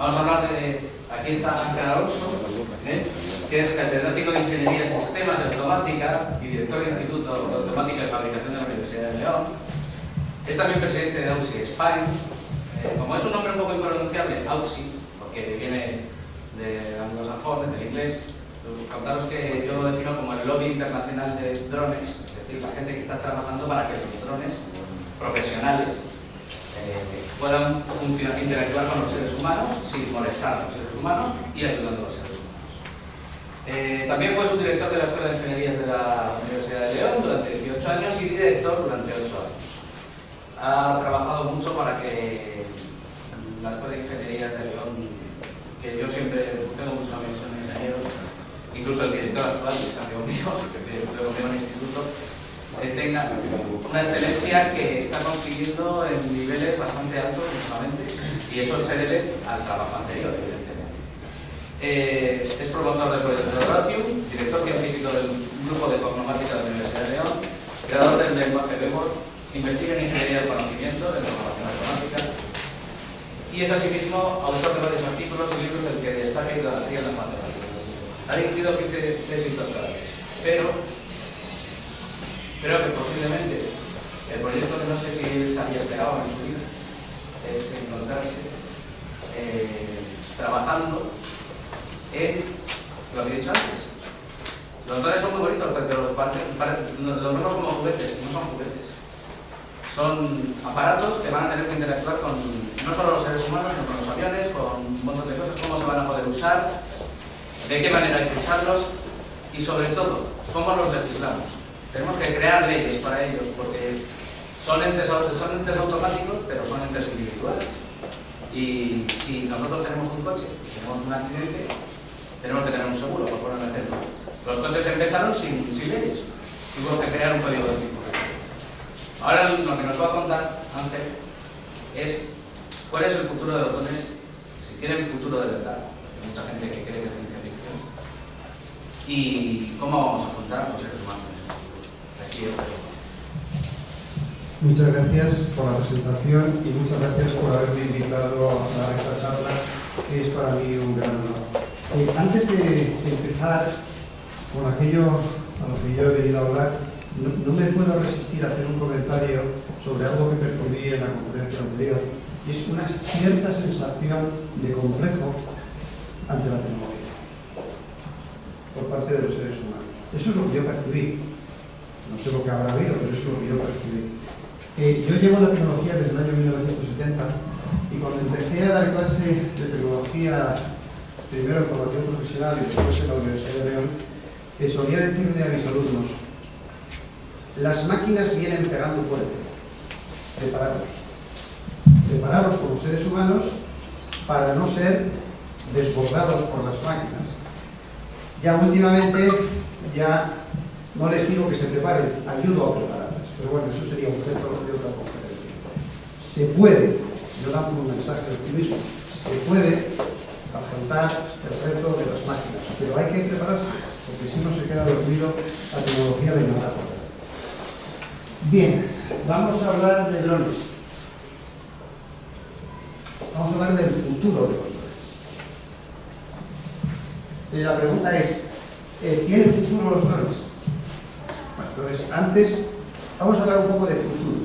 Vamos a hablar de, aquí está Ángel Alonso, que es catedrático de Ingeniería en Sistemas de Automática y director del Instituto de Automática y Fabricación de la Universidad de León. Es también presidente de AUSI Spain. Como es un nombre un poco impronunciable, AUSI, porque viene de anglosajón, del inglés, contaros que yo lo defino como el lobby internacional de drones, es decir, la gente que está trabajando para que los drones profesionales puedan funcionar, interactuar con los seres humanos sin molestar a los seres humanos y ayudando a los seres humanos. También fue subdirector de la Escuela de Ingenierías de la Universidad de León durante 18 años y director durante 8 años. Ha trabajado mucho para que la Escuela de Ingenierías de León, que yo siempre tengo muchos amigos en ingenieros, incluso el director actual, que es amigo mío, que creo que en el instituto, tenga una excelencia que está consiguiendo en niveles bastante altos últimamente, y eso se debe al trabajo anterior, evidentemente. Es promotor del proyecto de Ratium, director científico del grupo de cognomática de la Universidad de León, creador del lenguaje Bebor, investiga en ingeniería del conocimiento, de programación automática, y es asimismo autor de varios artículos y libros del que destaca idolatría en las matemáticas. Ha dirigido 15 tesis doctorales, pero creo que posiblemente el proyecto que no sé si él se había esperado en su vida es encontrarse trabajando en lo que he dicho antes. Los drones son muy bonitos, pero los vemos como juguetes, no son juguetes. Son aparatos que van a tener que interactuar con no solo los seres humanos, sino con los aviones, con un montón de cosas, cómo se van a poder usar, de qué manera hay que usarlos y sobre todo, cómo los legislamos. Tenemos que crear leyes para ellos porque son entes automáticos, pero son entes individuales. Y si nosotros tenemos un coche y tenemos un accidente, tenemos que tener un seguro, por poner un ejemplo. Los coches empezaron sin leyes. Tuvimos que crear un código de circulación. Ahora lo que nos va a contar Ángel es cuál es el futuro de los drones, si tienen futuro de verdad, porque hay mucha gente que cree que es ciencia ficción, y cómo vamos a afrontar los seres humanos. Muchas gracias por la presentación y muchas gracias por haberme invitado a dar esta charla, que es para mí un gran honor. Antes de empezar con aquello a lo que yo he venido a hablar, no me puedo resistir a hacer un comentario sobre algo que percibí en la conferencia anterior, y es una cierta sensación de complejo ante la tecnología por parte de los seres humanos. Eso es lo que yo percibí. No sé lo que habrá habido, pero eso es lo que yo percibí. Yo llevo la tecnología desde el año 1970 y cuando empecé a dar clase de tecnología, primero en formación profesional y después en la Universidad de León, solía decirle a mis alumnos: las máquinas vienen pegando fuerte, preparados como seres humanos para no ser desbordados por las máquinas. Ya últimamente, ya no les digo que se preparen, ayudo a prepararlas, pero bueno, eso sería objeto de otra conferencia. Se puede, yo lanzo un mensaje de optimismo, se puede afrontar el reto de las máquinas, pero hay que prepararse, porque si no se queda dormido, la tecnología le mata por delante. Bien, vamos a hablar de drones. Vamos a hablar del futuro de los drones. La pregunta es, ¿tienen futuro los drones? Bueno, entonces, antes vamos a hablar un poco de futuro.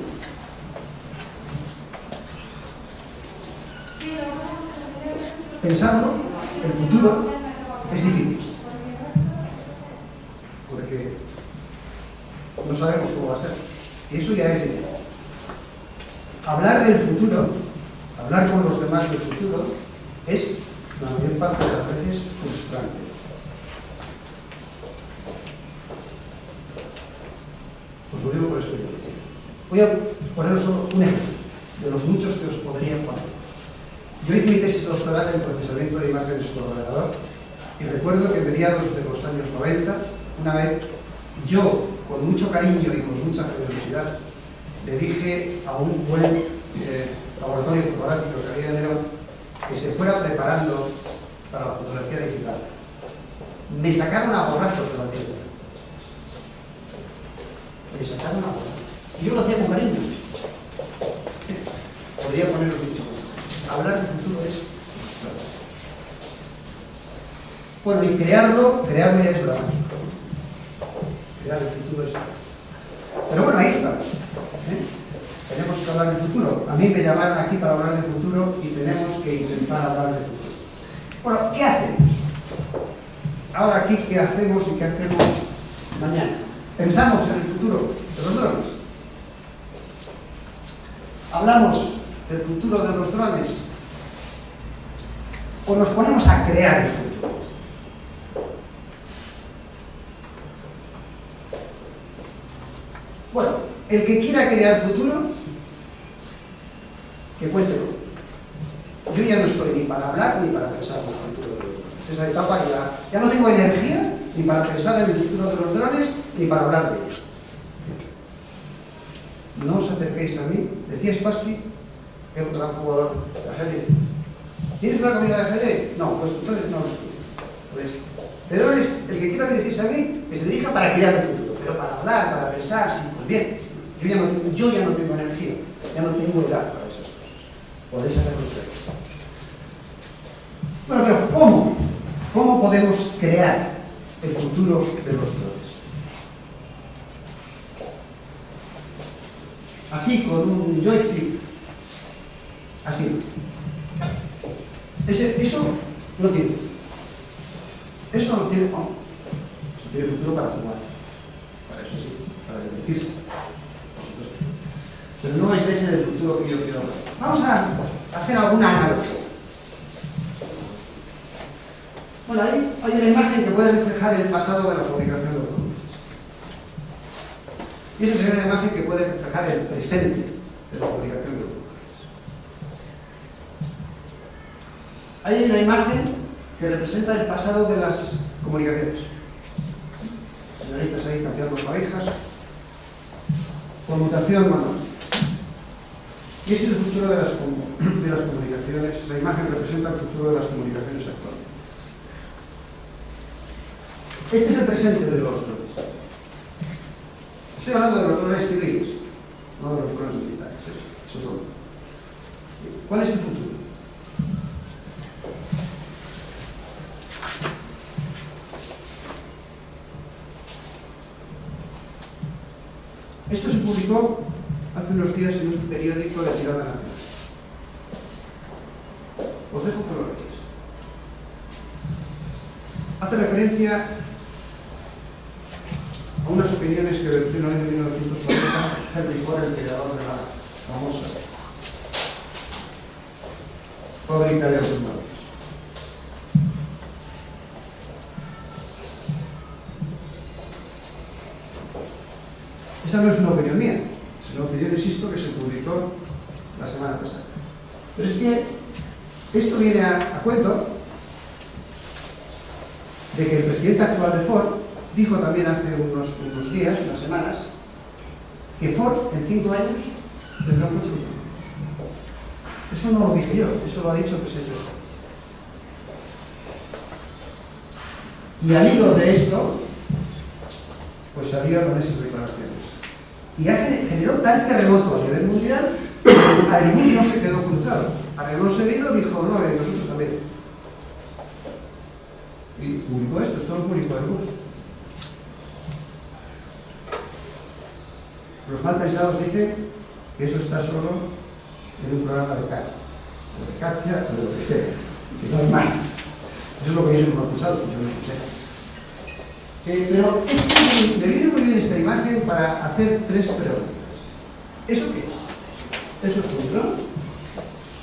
Pensarlo, el futuro, es difícil. Porque no sabemos cómo va a ser. Y eso ya es difícil. Hablar del futuro, hablar con los demás del futuro, es, la mayor parte de las veces, frustrante. Os lo digo por experiencia. Voy a poneros solo un ejemplo de los muchos que os podría poner. Yo hice mi tesis doctoral en procesamiento de imágenes por ordenador y recuerdo que en mediados de los años 90, una vez, yo, con mucho cariño y con mucha generosidad, le dije a un buen laboratorio fotográfico que había en León que se fuera preparando para la fotografía digital. Me sacaron a borrazos de la tienda. Me sacaron a borrazos. Y yo lo hacía con cariño. Podría poneros mucho más. Hablar de futuro es frustrante. Bueno, y crearlo ya es dramático. Crear el futuro es dramático. Pero bueno, ahí estamos. Tenemos que hablar del futuro. A mí me llamaron aquí para hablar del futuro y tenemos que intentar hablar del futuro. Bueno, ¿qué hacemos? Ahora aquí, ¿qué hacemos y qué hacemos mañana? ¿Pensamos en el futuro de los drones? ¿Hablamos del futuro de los drones? ¿O nos ponemos a crear el futuro? Bueno, el que quiera crear el futuro, que cuéntelo. Yo ya no estoy ni para hablar ni para pensar en el futuro de los drones. Esa etapa ya no tengo energía ni para pensar en el futuro de los drones ni para hablar de ellos. No os acerquéis a mí. Decía Spassky, que es un gran jugador de ajedrez. ¿Tienes una comida de ajedrez? No, pues entonces no lo estudio. Pues, de drones, el que quiera dirigirse a mí, que se dirija para crear el futuro. Pero para hablar, para pensar, sí, pues bien. Yo ya no tengo energía, ya no tengo edad para esas cosas. Podéis hacerlo ustedes. Bueno, pero ¿cómo? ¿Cómo podemos crear el futuro de los drones? Así, con un joystick. Así. Eso no tiene. Eso no tiene. Oh, eso tiene futuro para jugar. Para eso sí, para divertirse. Por supuesto. Pero no es de ese el futuro que yo quiero hablar. Vamos a hacer alguna analogía. Bueno, ahí hay una imagen que puede reflejar el pasado de la fabricación de automóviles. Y esa sería una imagen que puede reflejar el presente de la fabricación de automóviles. Hay una imagen que representa el pasado de las comunicaciones. Señoritas ahí cambiando parejas. Conmutación manual. Y ese es el futuro de las comunicaciones. La imagen representa el futuro de las comunicaciones actuales. Este es el presente de los drones. Estoy hablando de los drones civiles, no de los drones militares. Eso es todo. ¿Cuál es el futuro? Esto se publicó hace unos días en un periódico de tirada nacional. Os dejo que lo leáis. Hace referencia a unas opiniones que vertió en el año 1940 Henry Ford, el creador de la famosa fábrica de automóviles. Esa no es una opinión mía, es una opinión, insisto, que se publicó la semana pasada. Pero es que esto viene a cuento de que el presidente actual de Ford dijo también hace unos días, unas semanas, que Ford en 5 años tendrá un coche autónomo. Eso no lo dije yo, eso lo ha dicho el presidente de Ford. Y al hilo de esto, pues salió con esas declaraciones. Y generó tal terremoto a nivel mundial que Airbus no se quedó cruzado. Arregló seguido y dijo, no, nosotros también. Y publicó esto lo publicó Airbus. Los mal pensados dicen que eso está solo en un programa de CAC, o de CAPTCHA, o de lo que sea, que no hay más. Eso es lo que dicen los mal pensados, yo no lo sé. Pero me viene muy bien esta imagen para hacer 3 preguntas. ¿Eso qué es? ¿Eso es un dron?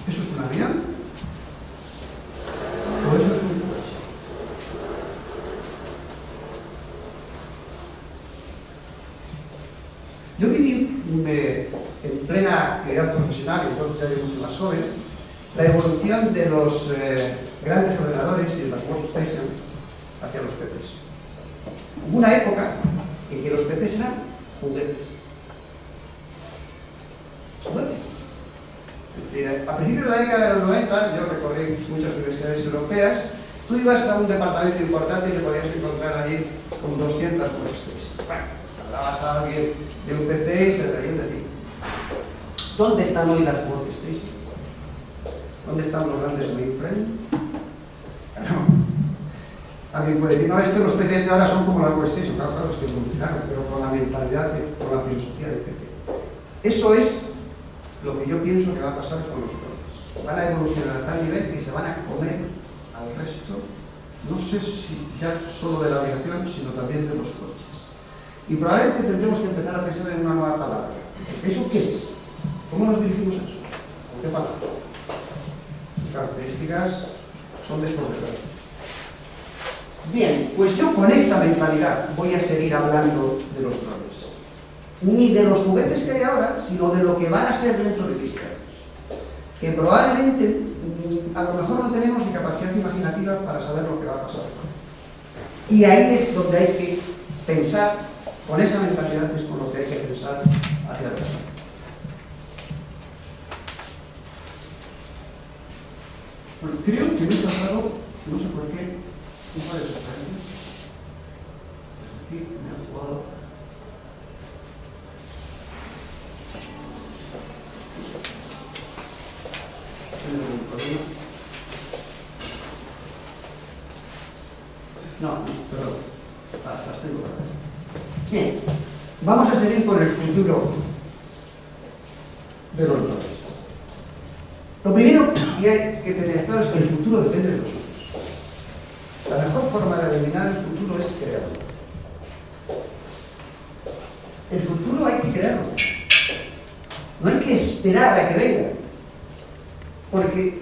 ¿Eso es un avión? ¿O eso es un coche? Yo viví en plena actividad profesional, entonces era mucho más joven, la evolución de los grandes ordenadores y de las workstations hacia los PCs. Hubo una época en que los PCs eran juguetes. Juguetes. A principios de la década de los 90, yo recorrí muchas universidades europeas, tú ibas a un departamento importante y te podías encontrar allí con 200 workstations. Bueno, hablabas a alguien de un PC y se reían de ti. ¿Dónde están hoy las workstations? ¿Dónde están los grandes mainframes? Claro. Alguien puede decir, no, es que los PCs de ahora son como la PlayStation. Claro, claro, es que evolucionaron, pero con la mentalidad, con la filosofía del PC. Eso es lo que yo pienso que va a pasar con los drones. Van a evolucionar a tal nivel que se van a comer al resto, no sé si ya solo de la aviación, sino también de los coches. Y probablemente tendremos que empezar a pensar en una nueva palabra. ¿Eso qué es? ¿Cómo nos dirigimos a eso? ¿Con qué palabra? Sus características son desconcertantes. Bien, pues yo con esta mentalidad voy a seguir hablando de los drones. Ni de los juguetes que hay ahora, sino de lo que van a ser dentro de 10 años. Que probablemente, a lo mejor no tenemos ni capacidad imaginativa para saber lo que va a pasar. Y ahí es donde hay que pensar, con esa mentalidad es con lo que hay que pensar hacia atrás. Bueno, creo que me he tratado, no sé por qué, un par de sorpresas. Pues aquí me ha jugado. No, perdón. Las tengo por acá. Bien, vamos a seguir con el futuro de los drones. Lo primero que hay que tener claro es que el futuro depende de nosotros. La mejor forma de adivinar el futuro es crearlo. El futuro hay que crearlo. No hay que esperar a que venga. Porque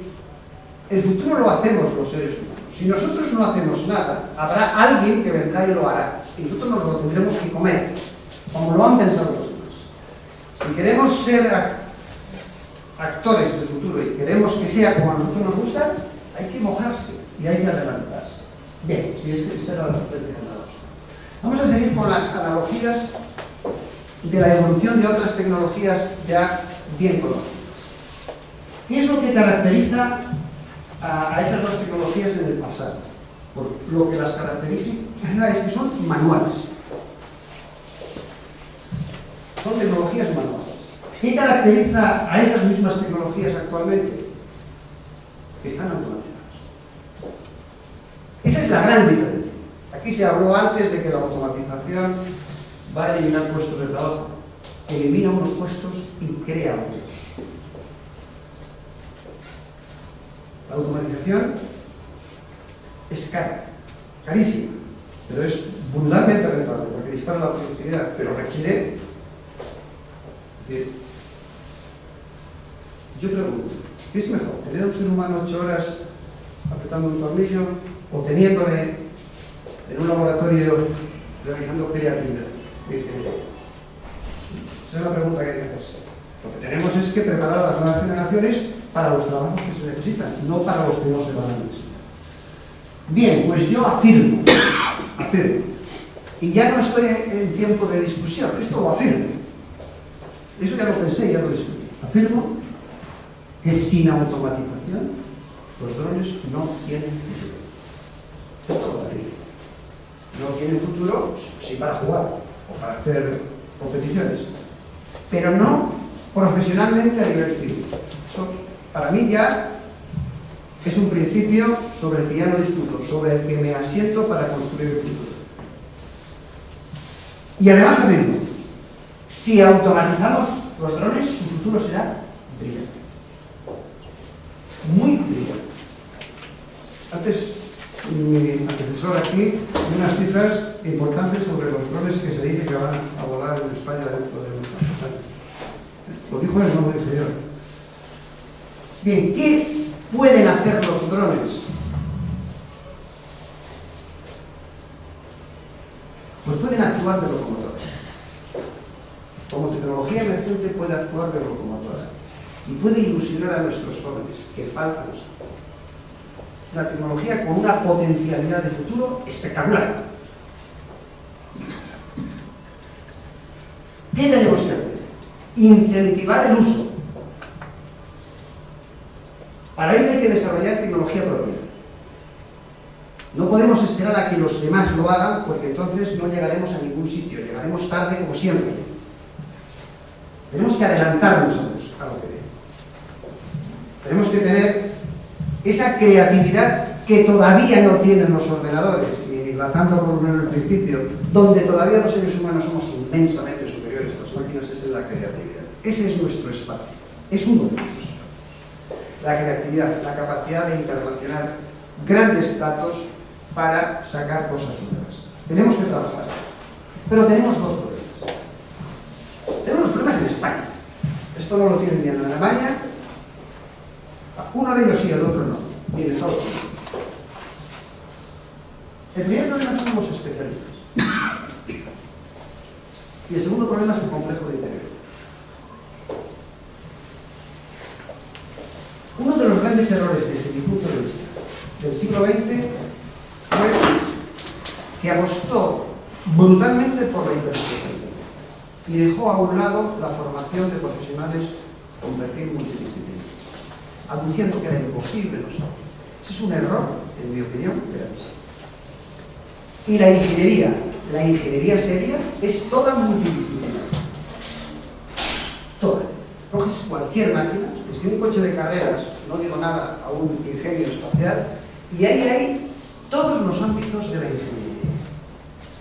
el futuro lo hacemos los seres humanos. Si nosotros no hacemos nada, habrá alguien que vendrá y lo hará. Y nosotros nos lo tendremos que comer, como lo han pensado los demás. Si queremos ser actores del futuro y queremos que sea como a nosotros nos gusta, hay que mojarse y hay que adelantarse. Bien, si esta era la primera cosa. Vamos a seguir con las analogías de la evolución de otras tecnologías ya bien conocidas. ¿Qué es lo que caracteriza a esas dos tecnologías en el pasado? Por lo que las caracteriza es que son manuales. Son tecnologías manuales. ¿Qué caracteriza a esas mismas tecnologías actualmente? Que están automatizadas. Esa es la gran diferencia. Aquí se habló antes de que la automatización va a eliminar puestos de trabajo. Elimina unos puestos y crea otros. La automatización es cara, carísima, pero es brutalmente rentable porque dispara la productividad, pero requiere. Es decir, yo pregunto, ¿qué es mejor? ¿Tener a un ser humano 8 horas apretando un tornillo o teniéndole en un laboratorio realizando creatividad? Esa es la pregunta que hay que hacerse. Lo que tenemos es que preparar a las nuevas generaciones para los trabajos que se necesitan, no para los que no se van a necesitar. Bien, pues yo afirmo, y ya no estoy en tiempo de discusión, esto lo afirmo. Eso ya lo pensé, ya lo discutí. Afirmo que sin automatización los drones no tienen futuro. Esto lo afirmo. No tienen futuro, sí, para jugar o para hacer competiciones, pero no profesionalmente a nivel civil. Eso, para mí, ya es un principio sobre el que ya no discuto, sobre el que me asiento para construir el futuro. Y además afirmo, si automatizamos los drones, su futuro será brillante. Muy brillante. Antes, mi antecesor aquí dio unas cifras importantes sobre los drones que se dice que van a volar en España dentro de unos cuantos años. Lo dijo él, no lo dije yo. Bien, ¿qué pueden hacer los drones? Pues pueden actuar de locomotora. Como tecnología emergente puede actuar de locomotora y puede ilusionar a nuestros jóvenes, que faltan. Es una tecnología con una potencialidad de futuro espectacular. ¿Qué tenemos que hacer? Incentivar el uso. Para ello hay que desarrollar tecnología propia. No podemos esperar a que los demás lo hagan, porque entonces no llegaremos a ningún sitio, llegaremos tarde como siempre. Tenemos que adelantarnos a lo que viene. Tenemos que tener esa creatividad que todavía no tienen los ordenadores. dilatando por el principio, donde todavía los seres humanos somos inmensamente superiores a las máquinas, es en la creatividad. Ese es nuestro espacio, es uno de nuestros espacios. La creatividad, la capacidad de interrelacionar grandes datos para sacar cosas nuevas. Tenemos que trabajar, pero tenemos dos problemas. Tenemos los problemas en España. Esto no lo tienen ni en Alemania, uno de ellos sí, el otro no, ni en Estados Unidos. El primer problema son los especialistas. Y el segundo problema es el complejo de interior. Uno de los grandes errores desde mi punto de vista del siglo XX fue que apostó brutalmente por la interespecialidad y dejó a un lado la formación de profesionales con perfil multidisciplinar, aduciendo que era imposible no saber. Ese es un error, en mi opinión, gravísimo. Y la ingeniería seria es toda multidisciplinar. Toda. Coges cualquier máquina, desde un coche de carreras, no digo nada, a un ingenio espacial, y ahí hay todos los ámbitos de la ingeniería.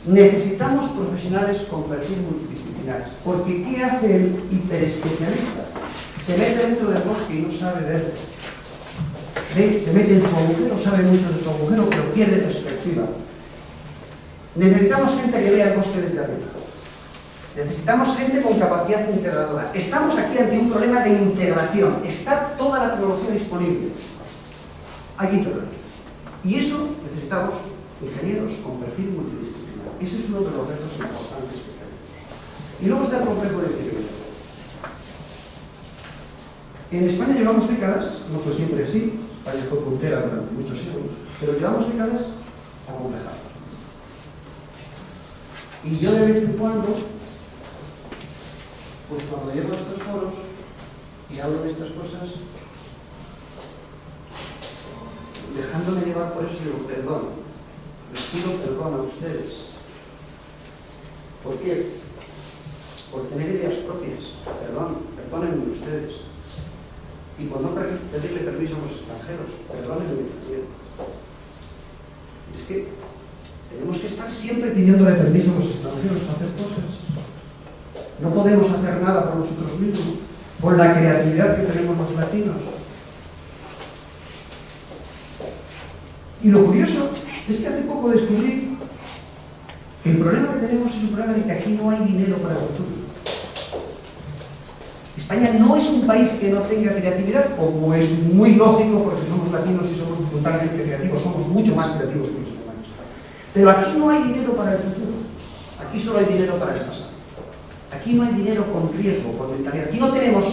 Necesitamos profesionales con perfil multidisciplinar, porque ¿qué hace el hiperespecialista? Se mete dentro del bosque y no sabe ver. Se mete en su agujero, sabe mucho de su agujero, pero pierde perspectiva. Necesitamos gente que vea el bosque desde arriba. Necesitamos gente con capacidad integradora. Estamos aquí ante un problema de integración. Está toda la tecnología disponible. Hay que integrar. Y eso necesitamos ingenieros con perfil multidisciplinar. Ese es uno de los retos importantes que tenemos. Y luego está el complejo de ingeniería. En España llevamos décadas, no fue siempre así, España fue puntera durante muchos siglos, pero llevamos décadas acomplejadas. Y yo de vez en cuando, pues cuando llego a estos foros y hablo de estas cosas, dejándome llevar por eso, digo, perdón, les pido perdón a ustedes. ¿Por qué? Por tener ideas propias. Perdónenme ustedes. Y por no pedirle permiso a los extranjeros, perdónenme también. Es que tenemos que estar siempre pidiéndole permiso a los extranjeros para hacer cosas. No podemos hacer nada por nosotros mismos, con la creatividad que tenemos los latinos. Y lo curioso es que hace poco descubrí que el problema que tenemos es un problema de que aquí no hay dinero para el futuro. España no es un país que no tenga creatividad, como es muy lógico porque somos latinos y somos brutalmente creativos, somos mucho más creativos que los alemanes. Pero aquí no hay dinero para el futuro, aquí solo hay dinero para el pasado. Aquí no hay dinero con riesgo, con mentalidad. Aquí no tenemos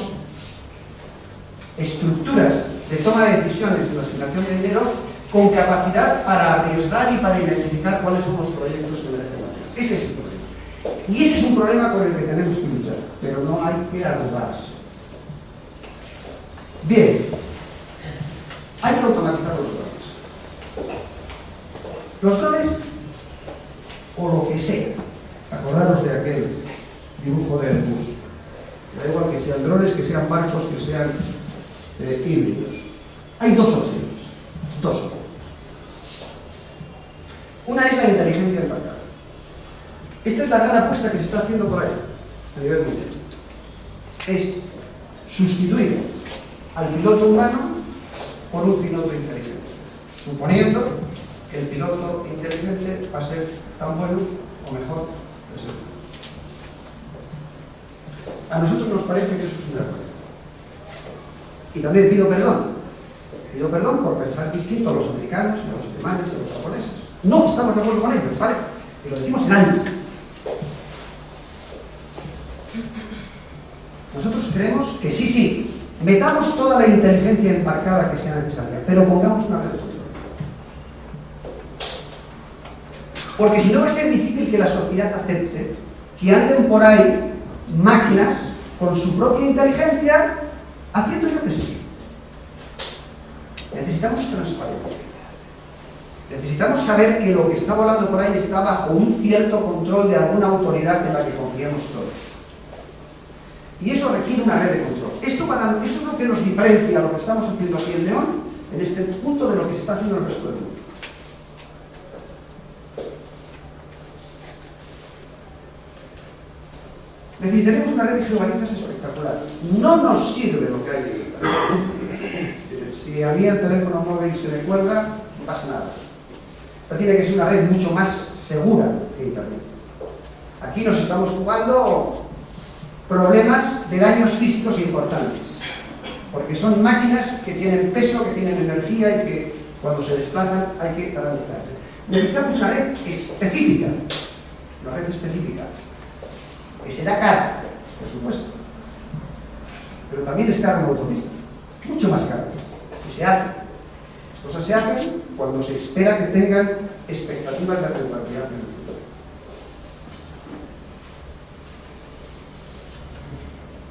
estructuras de toma de decisiones en la asignación de dinero con capacidad para arriesgar y para identificar cuáles son los proyectos que merecen la pena. Ese es el problema. Y ese es un problema con el que tenemos que luchar, pero no hay que arrugarse. Bien, hay que automatizar los drones. Los drones, o lo que sea, acordaros de aquel dibujo de Airbus, da igual que sean drones, que sean barcos, que sean híbridos. Hay dos opciones. Una es la inteligencia embarcada. Esta es la gran apuesta que se está haciendo por ahí, a nivel mundial. Es sustituir al piloto humano por un piloto inteligente, suponiendo que el piloto inteligente va a ser tan bueno o mejor que el ser humano. A nosotros nos parece que eso es un error. Y también pido perdón por pensar distinto a los americanos, a los alemanes, a los japoneses. No estamos de acuerdo con ellos, ¿vale? Y lo decimos en alto. Nosotros creemos que sí, metamos toda la inteligencia embarcada que sea necesaria, pero pongamos una red de control. Porque si no va a ser difícil que la sociedad acepte que anden por ahí máquinas con su propia inteligencia haciendo yo que sé. Necesitamos transparencia. Necesitamos saber que lo que está volando por ahí está bajo un cierto control de alguna autoridad en la que confiemos todos. Y eso requiere una red de control. Eso es lo que nos diferencia lo que estamos haciendo aquí en León, en este punto, de lo que se está haciendo en el resto del mundo. Necesitaremos una red de geobalizas espectacular. No nos sirve lo que hay en Internet. Si a mí el teléfono móvil se me cuelga, no pasa nada. Pero tiene que ser una red mucho más segura que Internet. Aquí nos estamos jugando problemas de daños físicos importantes, porque son máquinas que tienen peso, que tienen energía y que cuando se desplazan hay que adaptarse. Necesitamos una red específica, que será cara, por supuesto, pero también es cara una autopista, mucho más cara, y se hace. Las cosas se hacen cuando se espera que tengan expectativas de rentabilidad en el futuro.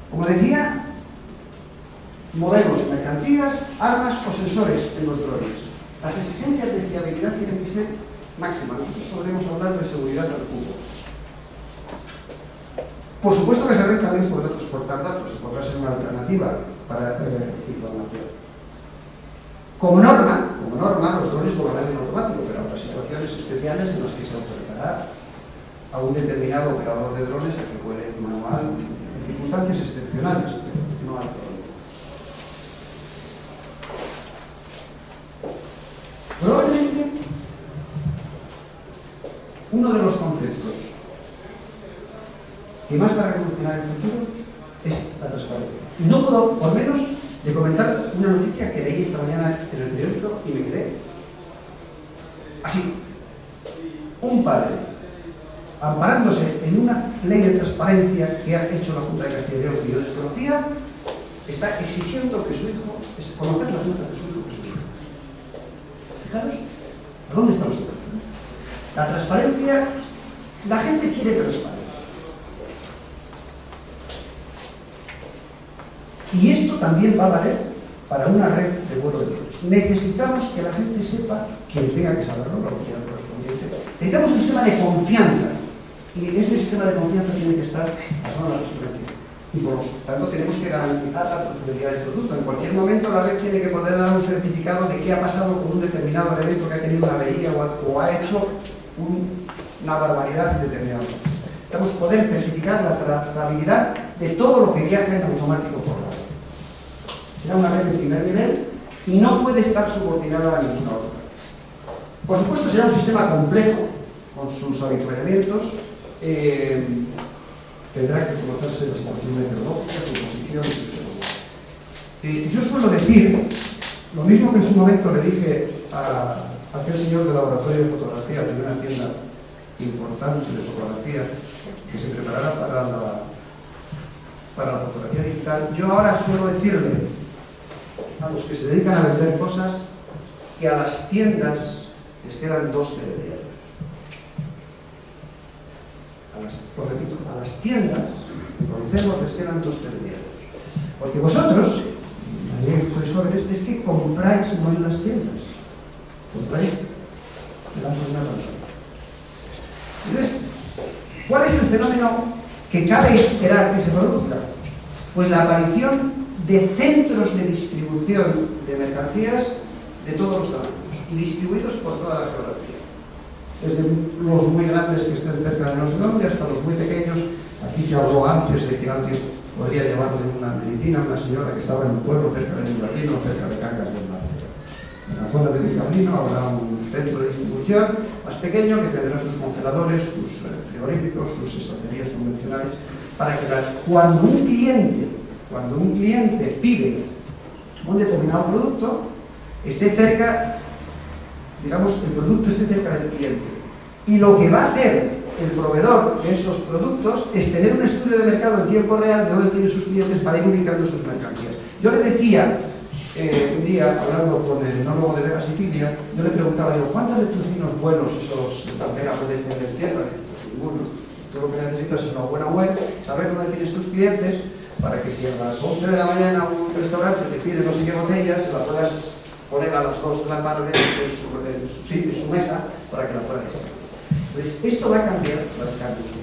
Como decía, movemos mercancías, armas o sensores en los drones. Las exigencias de fiabilidad tienen que ser máximas. Nosotros solemos hablar de seguridad al cubo. Por supuesto que esa red también podrá transportar datos, podrá ser una alternativa para información. Como norma, los drones volarán en automático, pero habrá situaciones especiales en las que se autorizará a un determinado operador de drones a que vuele manual en circunstancias excepcionales, pero no hay problema. Probablemente uno de los conceptos que más va a revolucionar el futuro es la transparencia. Y no puedo, por menos, de comentar una noticia que leí esta mañana en el periódico y me quedé así. Un padre, amparándose en una ley de transparencia que ha hecho la Junta de Castilla y León que yo desconocía, está exigiendo que su hijo, conocer las notas de su hijo que es su hijo. Fijaros, ¿a dónde estamos? La transparencia, la gente quiere transparencia. Y esto también va a valer para una red de vuelo de drones. Necesitamos que la gente sepa, quien tenga que saberlo, la autoridad correspondiente. Necesitamos un sistema de confianza. Y ese sistema de confianza tiene que estar basado en la transparencia. Y por lo tanto tenemos que garantizar la trazabilidad del producto. En cualquier momento la red tiene que poder dar un certificado de qué ha pasado con un determinado elemento que ha tenido una avería o ha hecho una barbaridad en determinado momento. Necesitamos poder certificar la trazabilidad de todo lo que viaja en automático por la red. Será una red de primer nivel y no puede estar subordinada a ninguna otra. Por supuesto será un sistema complejo con sus avituallamientos. Tendrá que conocerse las situaciones meteorológicas, su posición y su seguridad. Yo suelo decir, lo mismo que en su momento le dije a aquel señor del laboratorio de fotografía de una tienda importante de fotografía que se preparara para la fotografía digital, yo ahora suelo decirle a los que se dedican a vender cosas que a las tiendas les quedan 2 telediarios. Lo repito, a las tiendas que conocemos les quedan 2 telediarios. Porque vosotros, que sois jóvenes, es que compráis no en las tiendas, compráis en la pantalla. Entonces, ¿cuál es el fenómeno que cabe esperar que se produzca? Pues la aparición de centros de distribución de mercancías de todos los tamaños y distribuidos por toda la geografía. Desde los muy grandes que estén cerca de no sé dónde hasta los muy pequeños. Aquí se habló antes de que alguien podría llevarle una medicina a una señora que estaba en un pueblo cerca de Villablino, cerca de Cangas del Mar. En la zona de Villablino habrá un centro de distribución más pequeño que tendrá sus congeladores, sus frigoríficos, sus estanterías convencionales, para que cuando un cliente pide un determinado producto, esté cerca, digamos, el producto esté cerca del cliente. Y lo que va a hacer el proveedor de esos productos es tener un estudio de mercado en tiempo real de dónde tienen sus clientes para ir ubicando sus mercancías. Yo le decía, un día, hablando con el enólogo de Vega Sicilia, yo le preguntaba, digo, ¿cuántos de tus vinos buenos, esos de Pantera, puedes tener en tienda? Ninguno. Tú lo que necesitas es una buena web, saber dónde tienes tus clientes, para que si a las 11 de la mañana un restaurante te pide no sé qué botellas, se la puedas poner a las 2 de la tarde en su sitio, en su mesa, para que la puedas hacer. Entonces, esto va a cambiar radicalmente.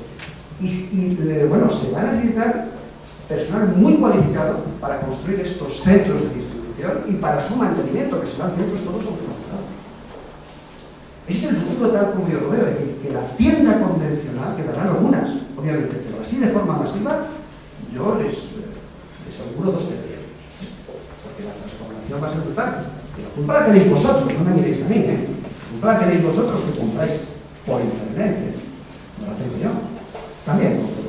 Bueno, se va a necesitar personal muy cualificado para construir estos centros de distribución y para su mantenimiento, que serán centros todos automatizados. Ese es el futuro tal como yo lo veo, es decir, que la tienda convencional, quedarán algunas, obviamente, pero así de forma masiva, yo les aseguro 2 tercios. Porque la transformación va a ser brutal. Y la culpa la tenéis vosotros, no me miréis a mí, ¿eh? La culpa la tenéis vosotros que compráis por internet, ¿eh? No la tengo yo. También compro.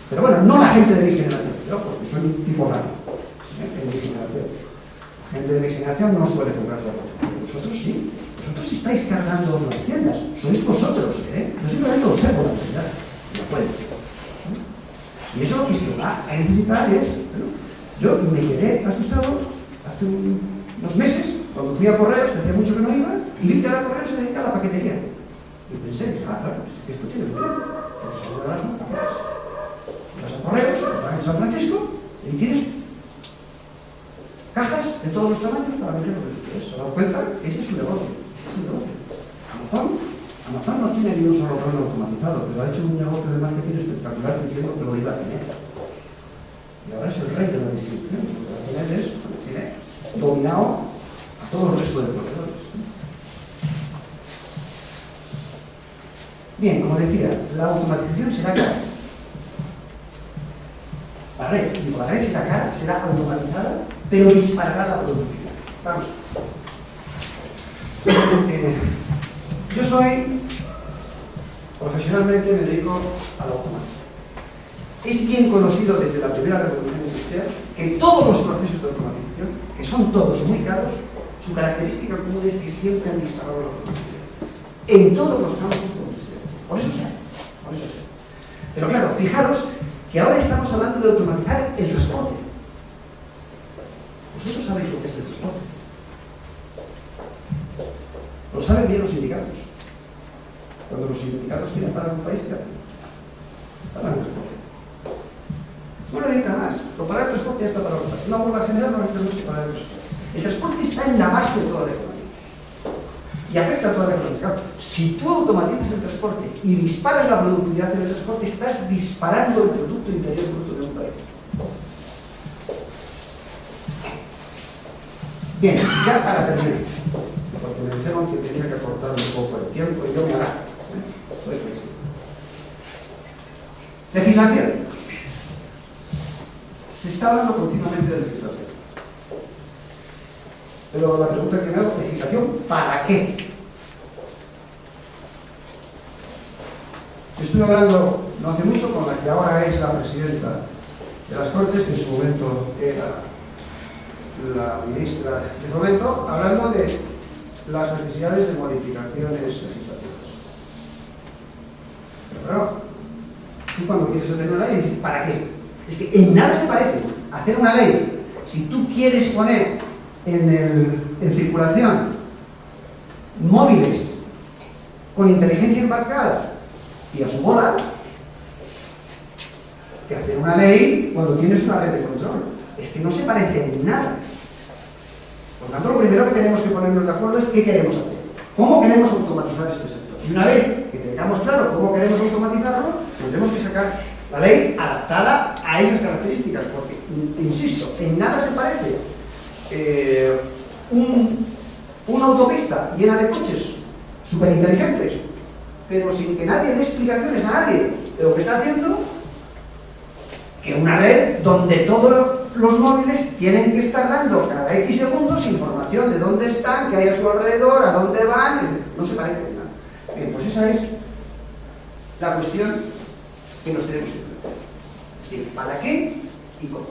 Pero bueno, no la gente de mi generación, yo, porque soy un tipo raro, ¿eh? En mi generación. La gente de mi generación no suele comprar ropa. Vosotros sí. Vosotros estáis cargando las tiendas. Sois vosotros, ¿eh? Yo simplemente observo la actividad. La cuento. Y eso lo que se va a necesitar es... Bueno, yo me quedé asustado hace unos meses, cuando fui a Correos, hacía mucho que no iba, y vi que ahora Correos se dedica a la paquetería. Y pensé, claro, pues esto tiene que ver. Pues se de las paquetes. Vas a Correos, vas en San Francisco, y tienes cajas de todos los tamaños para meter lo que tú quieres. ¿Se han dado cuenta? Ese es su negocio. Ese es su negocio. Amazon no tiene ni un solo programa automatizado, pero ha hecho un negocio de marketing espectacular diciendo que lo iba a tener. Y ahora es el rey de la distribución. Lo que va a tener es, tiene dominado a todo el resto de proveedores. Bien, como decía, la automatización será cara. La red será cara, será automatizada, pero disparará la productividad. Vamos. Yo soy, profesionalmente me dedico a la automática. Es bien conocido desde la primera revolución industrial que todos los procesos de automatización, que son todos muy caros, su característica común es que siempre han disparado la productividad. En todos los campos donde sea. Por eso sea. Pero claro, fijaros que ahora estamos hablando de automatizar el transporte. Vosotros sabéis lo que es el transporte. Lo saben bien los sindicatos. Cuando los sindicatos quieren parar un país, ¿qué hacen? Paran el transporte. No lo necesita más. Lo parar el transporte ya está parado el país. Una huelga general no necesitamos que parar el transporte. El transporte está en la base de toda la economía. Y afecta a toda la economía. Claro, si tú automatizas el transporte y disparas la productividad del transporte, estás disparando el Producto Interior Bruto de un país. Bien, ya para terminar. Porque me dijeron que tenía que acortar un poco el tiempo y yo me hará. Soy flexible. Legislación. Se está hablando continuamente de legislación. Pero la pregunta que me hago, ¿legislación para qué? Yo estuve hablando no hace mucho con la que ahora es la presidenta de las Cortes, que en su momento era la ministra de Fomento, hablando de las necesidades de modificaciones legislativas. Pero claro, tú cuando quieres hacer una ley dices, ¿para qué? Es que en nada se parece hacer una ley. Si tú quieres poner en circulación móviles con inteligencia embarcada y a su bola, que hacer una ley cuando tienes una red de control. Es que no se parece en nada. Por tanto, lo primero que tenemos que ponernos de acuerdo es qué queremos hacer. ¿Cómo queremos automatizar este sector? Y una vez que tengamos claro cómo queremos automatizarlo, tendremos que sacar la ley adaptada a esas características, porque, insisto, en nada se parece una autopista llena de coches superinteligentes, pero sin que nadie dé explicaciones a nadie de lo que está haciendo, que una red donde todos los móviles tienen que estar dando cada X segundos información de dónde están, qué hay a su alrededor, a dónde van, no se parece en nada. Bien, pues esa es la cuestión que nos tenemos que plantear. Bien, ¿para qué y cómo?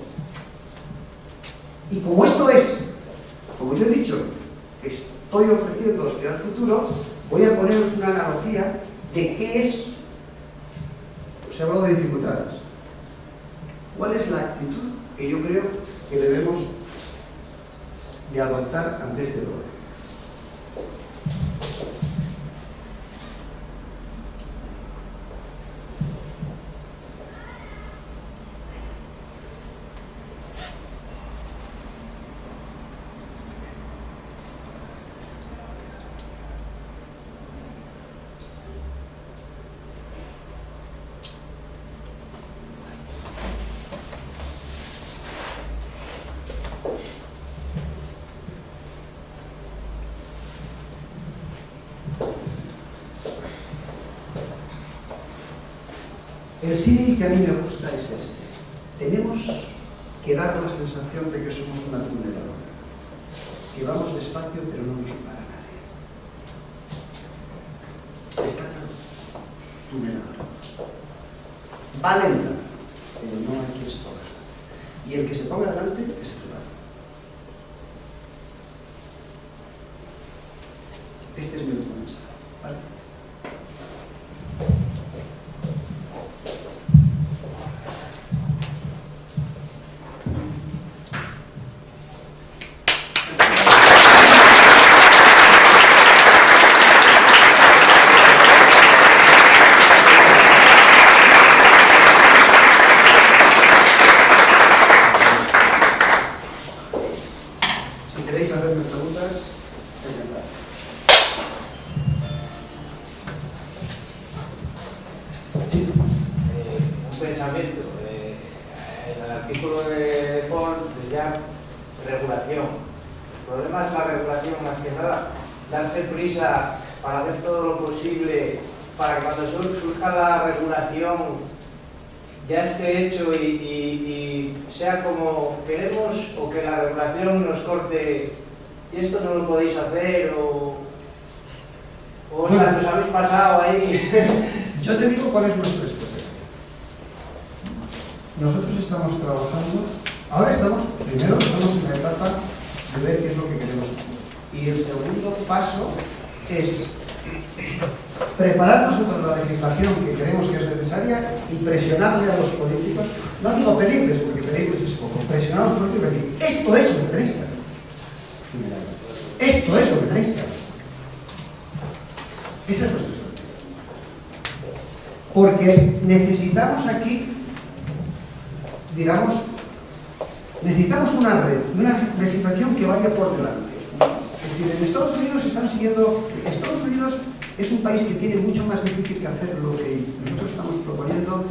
Y como esto es, como yo he dicho, que estoy ofreciendo al futuro, voy a poneros una analogía de qué es, os he hablado de dificultades. ¿Cuál es la actitud que yo creo que debemos de adoptar ante este dolor? El símil que a mí me gusta es este. Tenemos que dar la sensación de que somos una tuneladora, que vamos despacio pero no nos para nadie. Está claro, tuneladora. Va lenta, pero no hay quien se ponga. Y el que se ponga adelante, que se prepare. Este es mi último mensaje, ¿vale? Si queréis hacerme preguntas, encantado. Sí. Un pensamiento. En el artículo de Paul ya regulación. El problema es la regulación más que nada. Darse prisa para hacer todo lo posible para que cuando surja la regulación ya esté hecho y sea como queremos, o que la regulación nos corte y esto no lo podéis hacer o os habéis pasado ahí. Yo te digo cuál es nuestra estrategia. Nosotros estamos trabajando, ahora primero estamos en la etapa de ver qué es lo que queremos hacer. Y el segundo paso es preparar nosotros la legislación que creemos que es necesaria y presionarle a los políticos, no digo pedirles, porque pedirles es poco, presionar a los políticos y decir, esto es lo que tenéis que hacer. Esto es lo que tenéis que hacer. Esa es nuestra estrategia. Porque necesitamos aquí, digamos, necesitamos una red, una legislación que vaya por delante. Es decir, en Estados Unidos están siguiendo. Estados Unidos es un país que tiene mucho más difícil que hacer lo que nosotros estamos proponiendo,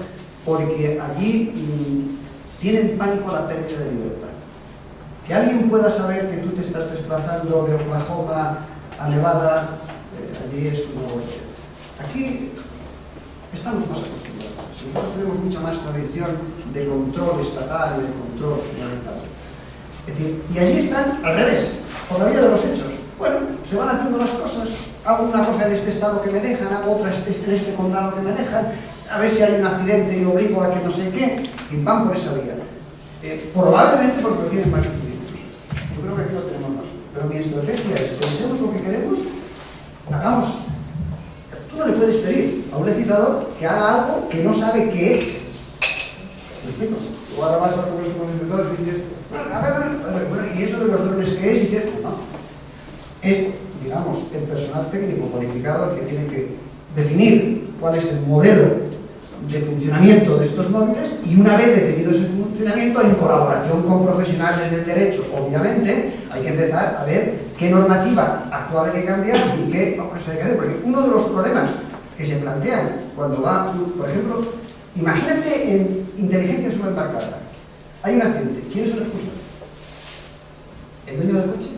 porque allí tienen pánico a la pérdida de libertad. Que alguien pueda saber que tú te estás desplazando de Oklahoma a Nevada, allí es una bolsa. Aquí estamos más acostumbrados. Nosotros tenemos mucha más tradición de control estatal y de control fundamental. Es decir, y allí están al revés, por la vía de los hechos. Bueno, se van haciendo las cosas, hago una cosa en este estado que me dejan, hago otra en este condado que me dejan, a ver si hay un accidente y obligo a que no sé qué, y van por esa vía. Probablemente porque lo tienen más difícil que nosotros. Yo creo que aquí lo tenemos más. Pero mi estrategia es, pensemos lo que queremos, hagamos. Tú no le puedes pedir a un legislador que haga algo que no sabe qué es. ¿Me explico? O ahora vas al Congreso de los Diputados y dices, bueno, ¿y eso de los drones qué es? Y dices, no. Es, digamos, el personal técnico cualificado el que tiene que definir cuál es el modelo de funcionamiento de estos móviles, y una vez definido ese funcionamiento, en colaboración con profesionales del derecho, obviamente, hay que empezar a ver qué normativa actual hay que cambiar y qué cosa hay que hacer. Porque uno de los problemas que se plantean cuando va, por ejemplo, imagínate en inteligencia subembarcada. Hay un accidente. ¿Quién es el responsable? ¿El dueño del coche?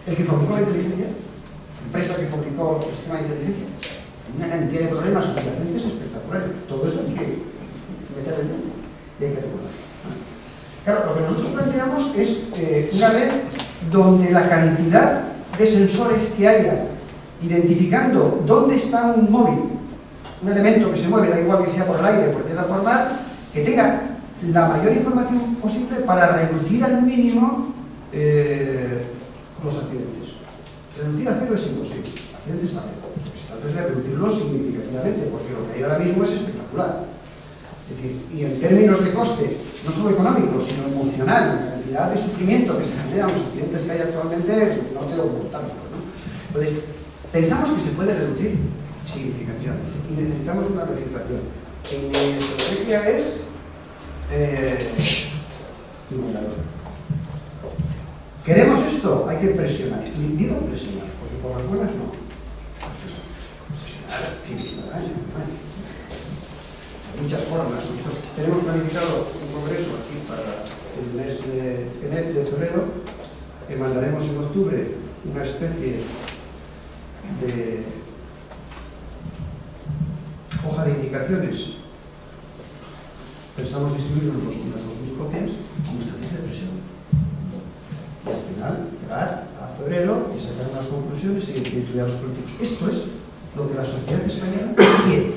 ¿El que fabricó la inteligencia? ¿La empresa que fabricó el sistema de inteligencia? Hay una cantidad de problemas subyacentes espectaculares. Todo eso hay que meter en medio y hay que regular. Claro, lo que nosotros planteamos es una red donde la cantidad de sensores que haya, identificando dónde está un móvil, un elemento que se mueve, da igual que sea por el aire, por tierra, por mar, que tenga la mayor información posible para reducir al mínimo los accidentes. Reducir a cero es imposible, accidentes a cero. Se trata de reducirlos significativamente, porque lo que hay ahora mismo es espectacular. Es decir, y en términos de coste, no solo económico, sino emocional, la cantidad de sufrimiento que se generan los accidentes que hay actualmente, no te lo ocultamos, ¿no? Entonces, pensamos que se puede reducir significativamente y necesitamos una legislación. En mi estrategia es igualadora. ¿Queremos esto? Hay que presionar. Y digo presionar, porque por las buenas no. Presionar, hay muchas formas. Nosotros tenemos planificado un congreso aquí para el mes de febrero, que mandaremos en octubre una especie de hoja de indicaciones pensamos distribuir unas 2.000 copias como estrategia de presión. Y al final, llegar a febrero y sacar unas conclusiones y estudiar los políticos. Esto es lo que la sociedad española quiere.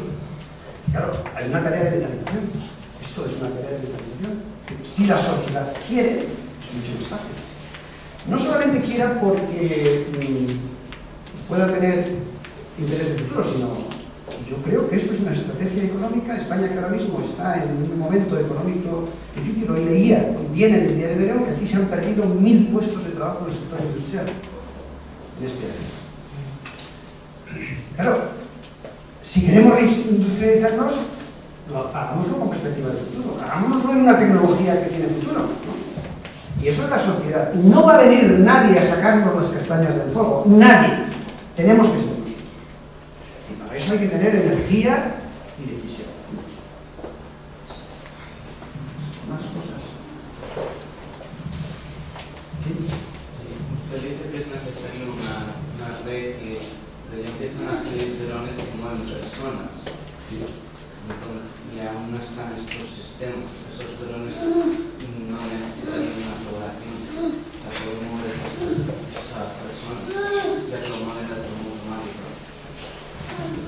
Claro, hay una tarea de mentalización. Esto es una tarea de mentalización. Si la sociedad quiere, es mucho más fácil. No solamente quiera porque pueda tener interés de futuro, sino yo creo que esto es una estrategia económica. España, que ahora mismo está en un momento económico difícil, hoy leía, viene en el Diario de León, que aquí se han perdido 1.000 puestos de trabajo en el sector industrial en este año. Claro, si queremos reindustrializarnos, hagámoslo con perspectiva de futuro, hagámoslo en una tecnología que tiene futuro, ¿no? Y eso es la sociedad. No va a venir nadie a sacarnos las castañas del fuego, nadie. Tenemos que ser nosotros. Y para eso hay que tener energía y decisión. Más cosas. ¿Sí? Usted dice que es necesario una red que empiece una serie de drones que mueven personas. Entonces, y aún no están estos sistemas. Esos drones no necesitarían una población para poder mover esas personas, ya que lo mueven de forma automática.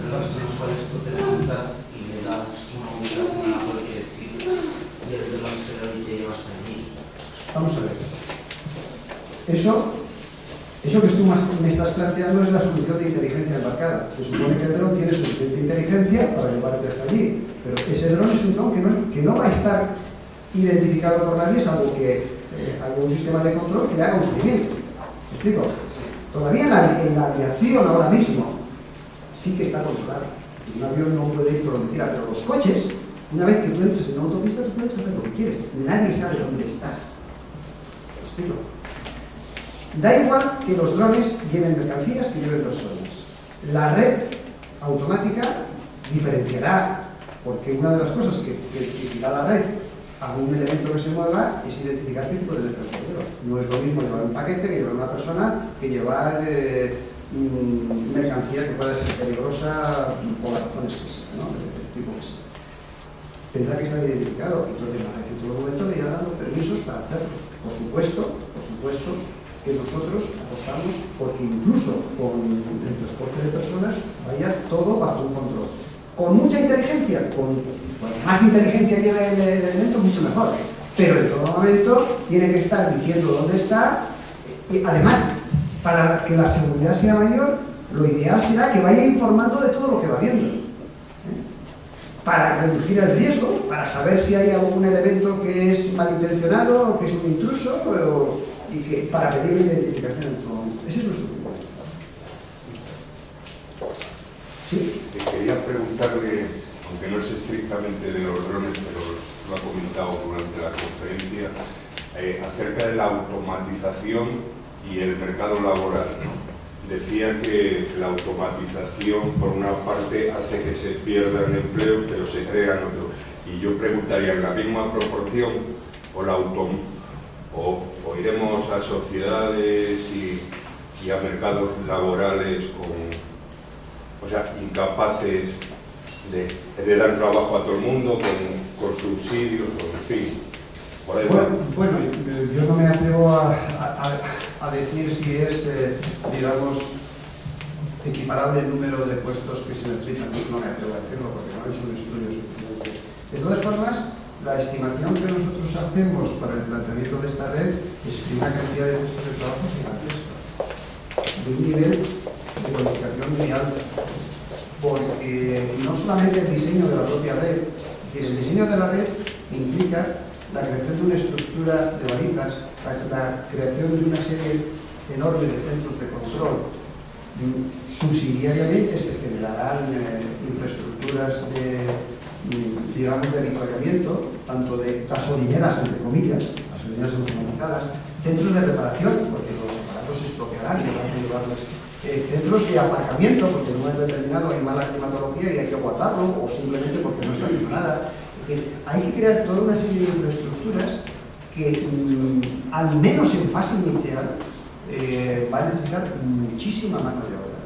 Entonces, en los cuales tú te levantas y le das una ubicación a cualquier sitio y el dron se lo y te lleva hasta allí. Vamos a ver. Eso que tú me estás planteando es la solución de inteligencia embarcada. Se supone que el dron tiene suficiente inteligencia para llevarte hasta allí, pero ese dron es un dron que no va a estar identificado por nadie, salvo que haya un sistema de control que le haga un seguimiento. ¿Me explico? Todavía en la aviación ahora mismo sí que está controlado. Un avión no puede ir por donde quiera, pero los coches, una vez que tú entres en una autopista, tú puedes hacer lo que quieres. Nadie sabe dónde estás. ¿Me explico? Da igual que los drones lleven mercancías que lleven personas. La red automática diferenciará, porque una de las cosas que exigirá la red a un elemento que se mueva es identificar qué tipo de mercancía lleva. No es lo mismo llevar un paquete que llevar una persona que llevar mercancía que pueda ser peligrosa por las razones que sea, ¿no? Del tipo que sea. Tendrá que estar identificado y creo que la red en todo momento le irá dando permisos para hacerlo. Por supuesto que nosotros apostamos porque incluso con el transporte de personas vaya todo bajo un control. Con mucha inteligencia, cuanto más inteligencia lleve el elemento, mucho mejor. Pero en todo momento tiene que estar diciendo dónde está. Y además, para que la seguridad sea mayor, lo ideal será que vaya informando de todo lo que va viendo. Para reducir el riesgo, para saber si hay algún elemento que es malintencionado o que es un intruso, y que para pedir la identificación en todo momento. Ese es nuestro punto. ¿Sí? Quería preguntarle, aunque no es estrictamente de los drones, pero lo ha comentado durante la conferencia, acerca de la automatización y el mercado laboral, ¿no? Decía que la automatización, por una parte, hace que se pierdan empleos, pero se crean otros. Y yo preguntaría, ¿en la misma proporción o iremos a sociedades y a mercados laborales incapaces de dar trabajo a todo el mundo, con subsidios, o en fin? Por ahí bueno, yo no me atrevo a decir si es, digamos, equiparable el número de puestos que se necesitan. No me atrevo a decirlo porque no he hecho un estudio suficiente. De todas formas, la estimación que nosotros hacemos para el planteamiento de esta red es una cantidad de puestos de trabajo gigantesca, de un nivel de cualificación muy alto, porque no solamente el diseño de la propia red, el diseño de la red implica la creación de una estructura de balizas, la creación de una serie enorme de centros de control. Subsidiariamente se generarán infraestructuras de avituallamiento, tanto de gasolineras, entre comillas, gasolineras automatizadas, centros de reparación, porque los aparatos se estropearán y habrá que llevarlos, centros de aparcamiento, porque en un momento determinado hay mala climatología y hay que guardarlo, o simplemente porque no está haciendo nada. Hay que crear toda una serie de infraestructuras que, al menos en fase inicial, va a necesitar muchísima mano de obra.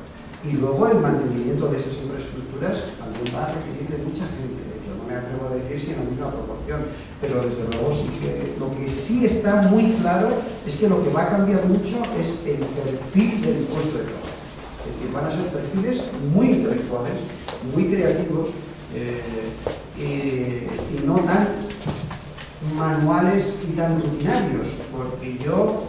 Y luego el mantenimiento de esas infraestructuras también va a requerir de mucha gente. Yo no me me atrevo a decir si en la misma proporción, pero desde luego sí que lo que sí está muy claro es que lo que va a cambiar mucho es el perfil del puesto de trabajo. Es decir, van a ser perfiles muy intelectuales, muy creativos y no tan manuales y tan rutinarios, porque yo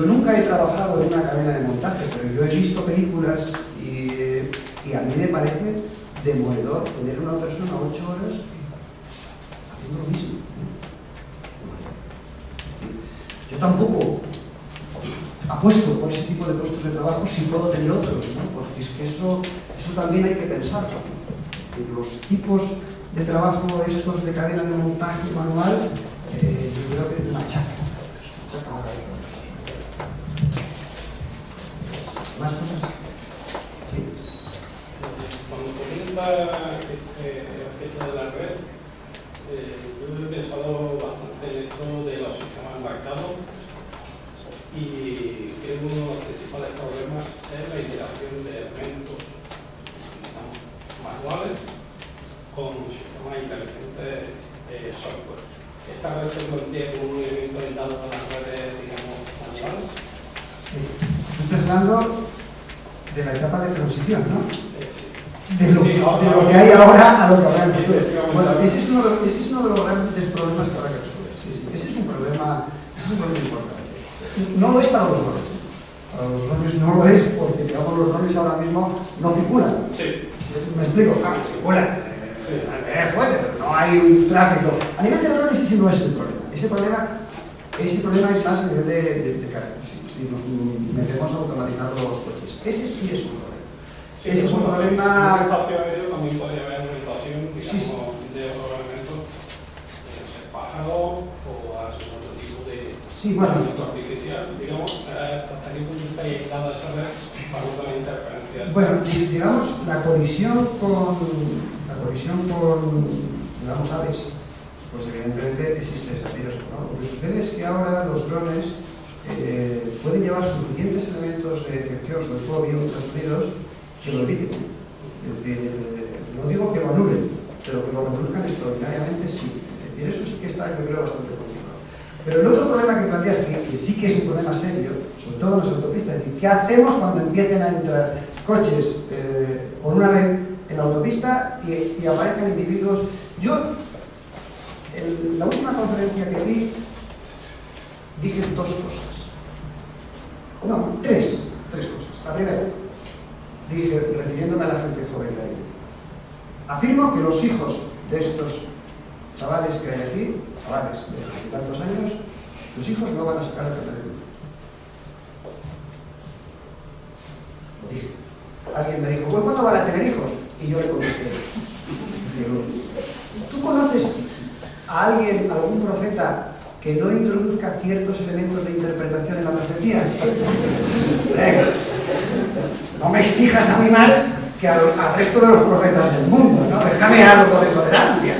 nunca he trabajado en una cadena de montaje, pero yo he visto películas y a mí me parece demoledor tener una persona 8 horas haciendo lo mismo. Yo tampoco apuesto por ese tipo de puestos de trabajo si puedo tener otros, ¿no? Porque es que eso también hay que pensarlo. Los tipos de trabajo estos de cadena de montaje manual, yo creo que machacan. ¿Más cosas? Sí. Cuando comenta el aspecto de la red, yo he pensado bastante en esto de los sistemas embarcados y creo que uno de los principales problemas es la integración de elementos manuales con sistemas inteligentes software. Esta red se plantea como un elemento dado a las redes, digamos, manuales. Tú estás hablando de la etapa de transición, ¿no? De lo que hay ahora a lo que habrá en el futuro. Bueno, ese es uno de los grandes problemas que habrá que resolver. Sí, ese es un problema importante. No lo es para los drones. Para los drones no lo es porque, digamos, los drones ahora mismo no circulan. Sí. ¿Me explico? Circulan. Fuerte, pero no hay un tráfico. A nivel de drones ese no es el problema. Ese problema es más a nivel de carga. Si nos metemos a automatizar los coches. Ese sí es un problema. Sí, ese es un problema. En el espacio aéreo también podría haber una situación, digamos, Sí. de otros elementos, pájaros o algún otro tipo de elemento artificial, digamos, hasta qué punto está aislada esa red para no tener interferencias. Bueno, digamos, la colisión con digamos, aves, pues evidentemente existe ese riesgo, ¿no? Lo que sucede es que ahora los drones pueden llevar suficientes elementos de detección, sobre todo bioultrasonidos, que lo eviten. Es decir, no digo que lo anulen, pero que lo reduzcan extraordinariamente, sí. Es decir, eso sí que está, yo creo, bastante controlado. Pero el otro problema que planteas, que sí que es un problema serio, sobre todo en las autopistas, es decir, ¿qué hacemos cuando empiecen a entrar coches con una red en la autopista y aparezcan individuos? Yo, en la última conferencia que di, dije dos cosas. No, tres cosas. La primera, dije, refiriéndome a la gente joven de ahí, afirmo que los hijos de estos chavales que hay aquí, chavales de tantos años, sus hijos no van a sacar el carnet de conducir. Lo dije. Alguien me dijo, pues ¿cuándo van a tener hijos? Y yo le contesté, digo, ¿tú conoces a alguien, algún profeta que no introduzca ciertos elementos de interpretación en la profecía? No me exijas a mí más que al resto de los profetas del mundo, ¿no? Déjame algo de tolerancia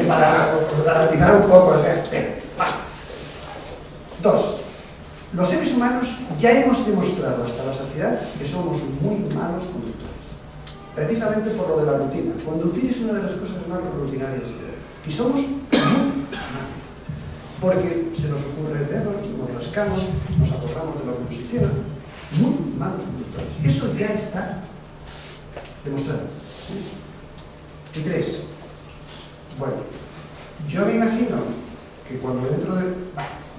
para garantizar un poco el respeto. Dos, los seres humanos ya hemos demostrado hasta la saciedad que somos muy malos conductores, precisamente por lo de la rutina. Conducir es una de las cosas más rutinarias y somos muy malos. Porque se nos ocurre el dedo, nos rascamos, nos acordamos de lo que nos hicieron. Muy malos conductores. Eso ya está demostrado. Y tres, bueno, yo me imagino que cuando dentro de...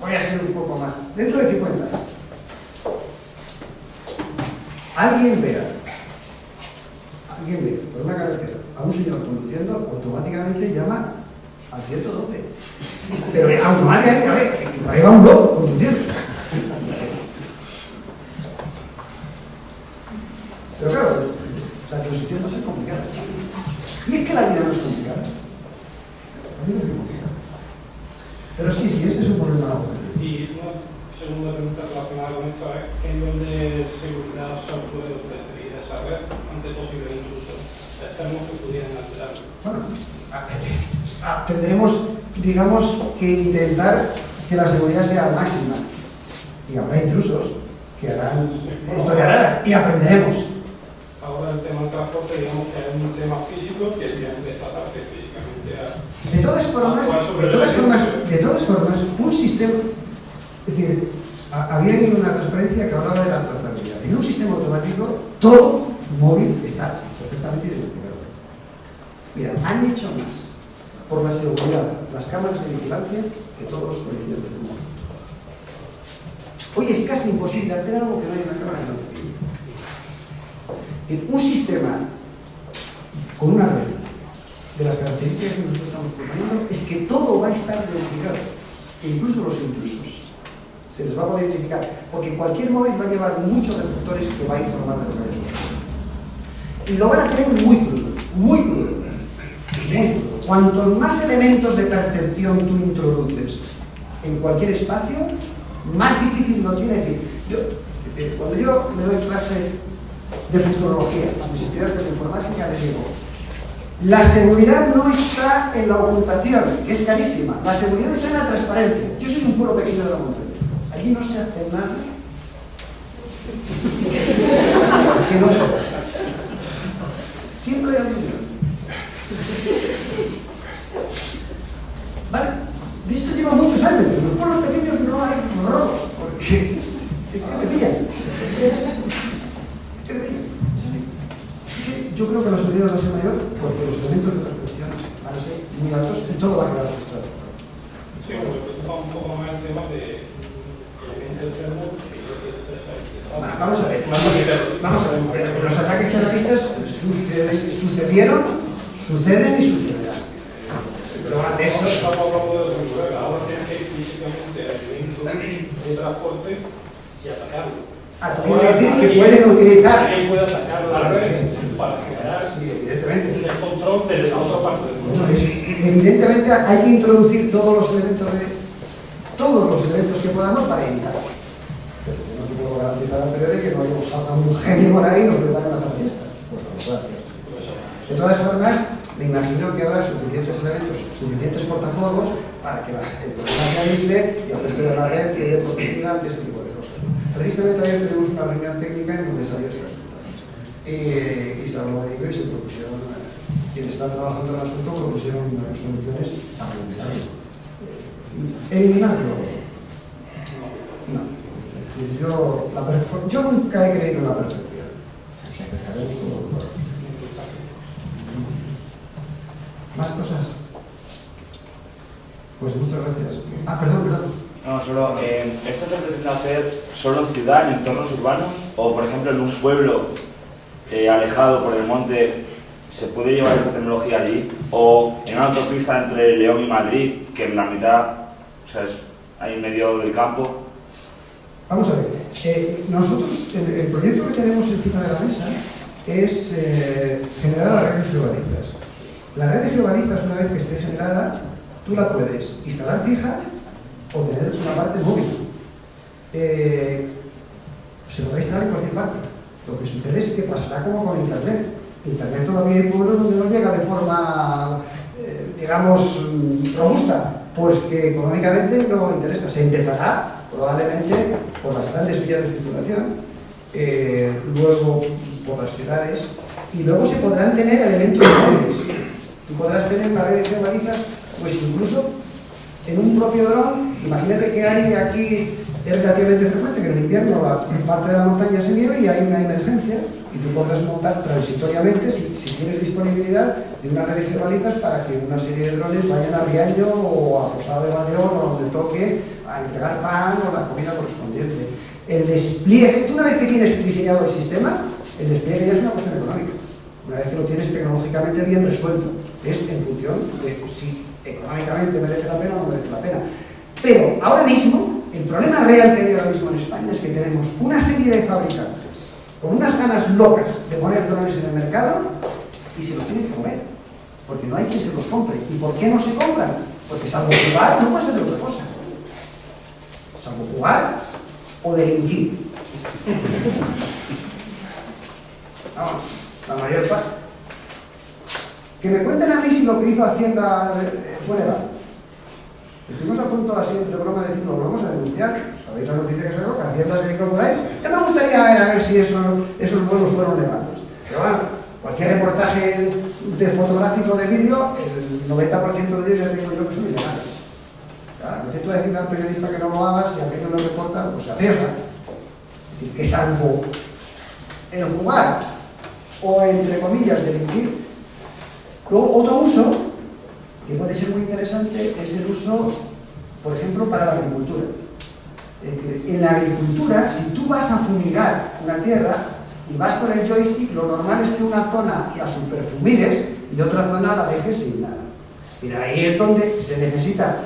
voy a ser un poco más. Dentro de 50 años, alguien vea por una carretera a un señor conduciendo, automáticamente llama al 112. Pero automáticamente, a ver, ahí va un loco conduciendo. Pero claro, la transición va a ser complicada. Y es que la vida no es complicada. La vida es muy complicada. Pero sí, este es un problema. Y una segunda pregunta relacionada con esto es ¿qué nivel de seguridad software ofrecería esa red ante posibles intrusos externos que pudieran alterar? Bueno, tendremos, digamos, que intentar que la seguridad sea máxima. Y habrá intrusos que harán historia rara y aprenderemos. Ahora el tema del transporte, digamos que es un tema físico que se tiene que tratarse físicamente. De todas formas, un sistema, es decir, había una transparencia que hablaba de la trazabilidad. En un sistema automático, todo móvil está perfectamente identificado. Mira, han hecho más por la seguridad, las cámaras de vigilancia, que todos los policías del mundo. Hoy es casi imposible hacer algo que no haya una cámara de vigilancia. Un sistema con una red de las características que nosotros estamos proponiendo es que todo va a estar identificado, e incluso los intrusos se les va a poder identificar, porque cualquier móvil va a llevar muchos receptores que va a informar de lo que haya sucedido. Y lo van a tener muy crudo, muy crudo, muy crudo. Cuantos más elementos de percepción tú introduces en cualquier espacio, más difícil lo tiene. Es decir, cuando yo me doy clase de futurología a mis estudiantes de informática, les digo: la seguridad no está en la ocultación, que es carísima. La seguridad está en la transparencia. Yo soy un pueblo pequeño de la montaña. Allí no se hace nada que no se hace. Siempre hay algo. ¿Vale? De esto lleva muchos años. En los pueblos pequeños no hay robos, porque te pillan. Yo creo que la seguridad va a ser mayor porque los elementos de percepción van a ser muy altos y todo va a quedar registrado. Sí, me preocupa un poco más el tema de elementos externos que yo quiero expresar. Vamos a ver. Los ataques terroristas sucedieron, suceden y sucederán. Pero de eso estamos hablando de seguridad. Ahora tienes que ir físicamente al elemento de transporte y atacarlo. Tú quieres decir que pueden utilizar. Alguien puede atacar la red para generar evidentemente el control de la otra parte del mundo. Evidentemente hay que introducir todos los elementos que podamos para evitarlo. Pero no te puedo garantizar a priori que no salga un genio por ahí y nos prepare una fiesta. De todas formas, me imagino que habrá suficientes elementos, suficientes cortafuegos para que el problema sea libre y al resto de la red quede protegida ante ese tipo de cosas. Precisamente ayer tenemos una reunión técnica en donde salió este resultado. Y se habló de ello y se propusieron, quienes están trabajando en el asunto propusieron soluciones argumentales. ¿Eliminarlo? No. Yo nunca he creído en la perfección. Nos acercaremos todo el mundo. ¿Más cosas? Pues muchas gracias. Perdón. No, solo, ¿esto se pretende hacer solo en ciudad, en entornos urbanos? O, por ejemplo, en un pueblo alejado por el monte, ¿se puede llevar esta tecnología allí? O en una autopista entre León y Madrid, que en la mitad, o sea, es ahí en medio del campo. Vamos a ver. Nosotros, el proyecto que tenemos encima de la mesa es generar las redes geobalizas. La red de geobalizas, una vez que esté generada, tú la puedes instalar fija o tener una parte móvil. Se podrá instalar en cualquier parte. Lo que sucede es que pasará como con Internet. Internet todavía hay pueblos donde no llega de forma, digamos, robusta, pues que económicamente no interesa. Se empezará probablemente por las grandes vías de circulación, luego por las ciudades, y luego se podrán tener elementos móviles. Tú podrás tener una red de geobalizas, pues incluso en un propio dron. Imagínate que hay aquí, es relativamente frecuente que en el invierno parte de la montaña se nieve y hay una emergencia, y tú podrás montar transitoriamente, si tienes disponibilidad, de una red de geobalizas para que una serie de drones vayan a Riaño o a Posada de Valleón o donde toque a entregar pan o la comida correspondiente. El despliegue, tú una vez que tienes diseñado el sistema, el despliegue ya es una cuestión económica. Una vez que lo tienes tecnológicamente bien resuelto, es en función de si económicamente merece la pena o no merece la pena. Pero ahora mismo, el problema real que hay ahora mismo en España es que tenemos una serie de fabricantes con unas ganas locas de poner drones en el mercado y se los tienen que comer, porque no hay quien se los compre. ¿Y por qué no se compran? Porque salvo jugar no pasa de otra cosa. Salvo jugar o delinquir. Vamos, la mayor parte. Que me cuenten a mí si lo que hizo Hacienda fue legal. Estuvimos a punto así entre broma de decir, lo vamos a denunciar. ¿Sabéis la noticia que salió? Que Hacienda se dedicó por ahí. Ya me gustaría ver a ver si esos vuelos fueron legales. Pero bueno, cualquier reportaje de fotográfico de vídeo, el 90% de ellos ya digo yo que son ilegales. Claro, no te tú decir al periodista que no lo haga, si aquello no reporta, pues se arriesga. Es decir, que salvo el jugar o, entre comillas, delinquir. Luego, otro uso que puede ser muy interesante es el uso, por ejemplo, para la agricultura. Es decir, en la agricultura, si tú vas a fumigar una tierra y vas con el joystick, lo normal es que una zona la superfumigues y otra zona la dejes sin nada. Y ahí es donde se necesita,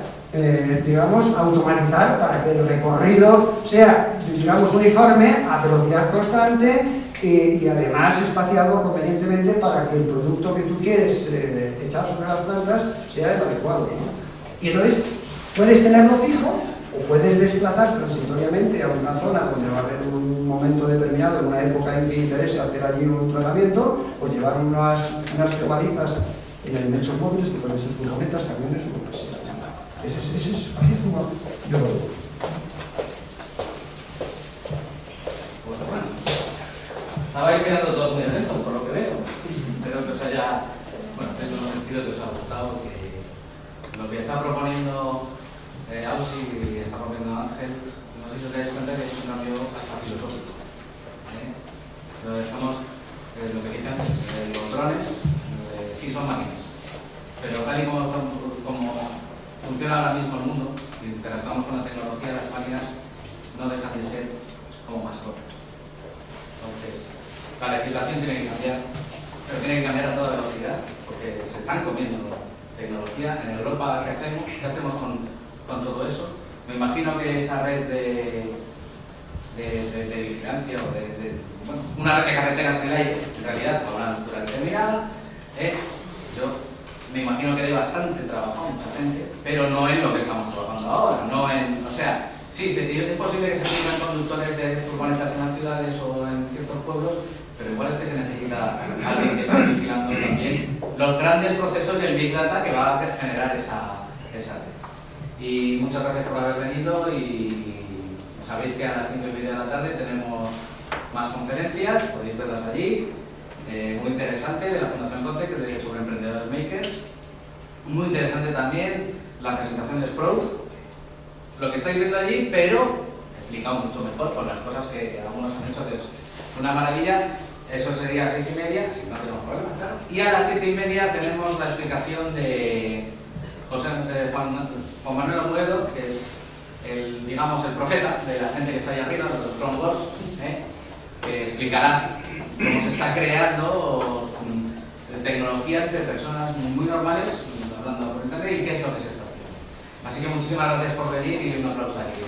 digamos, automatizar para que el recorrido sea, digamos, uniforme, a velocidad constante y además espaciado convenientemente para que el producto que tú quieres echar sobre las plantas sea el adecuado, ¿no? Y entonces puedes tenerlo fijo o puedes desplazar transitoriamente a una zona donde va a haber un momento determinado, en una época en que interese hacer allí un tratamiento, o llevar unas cebadizas en elementos móviles que pueden ser furgonetas, camiones o lo que sea. Así es como yo lo veo. Pues bueno, estabais quedando todos muy atentos por lo que veo. Espero que os haya, bueno, tengo convencido que os ha gustado, que lo que está proponiendo Ausi y está proponiendo Ángel, no sé si os dais cuenta que es un cambio hasta filosófico. Estamos, lo que dicen los drones, sí son máquinas, pero tal y como funciona ahora mismo el mundo, si interactuamos con la tecnología, las máquinas no dejan de ser como mascotas. Entonces, la legislación tiene que cambiar, pero tiene que cambiar a toda velocidad, porque se están comiendo tecnología. En Europa, ¿qué hacemos con todo eso? Me imagino que esa red de vigilancia o bueno, una red de carreteras en el aire, en realidad, con una altura determinada, yo me imagino que hay bastante trabajo, mucha gente, pero no en lo que estamos trabajando ahora, o sea, sí, es posible que se pongan conductores de furgonetas en las ciudades o en ciertos pueblos, pero igual es que se necesita alguien que esté vigilando también los grandes procesos del Big Data que va a generar esa red. Y muchas gracias por haber venido y sabéis que a las 5:30 de la tarde tenemos más conferencias, podéis verlas allí. Muy interesante de la Fundación Contec sobre emprendedores makers. Muy interesante también la presentación de Sprout, lo que estáis viendo allí, pero explicado mucho mejor con las cosas que algunos han hecho, que es una maravilla. Eso sería a 6:30, si no tenemos problemas, claro. Y a las 7:30 tenemos la explicación de Juan Manuel Amuedo, que es el profeta de la gente que está ahí arriba, de los Strong Boss, que explicará cómo se está creando tecnología entre personas muy normales, hablando por internet, y qué es lo que se está haciendo. Así que muchísimas gracias por venir y un aplauso aquí.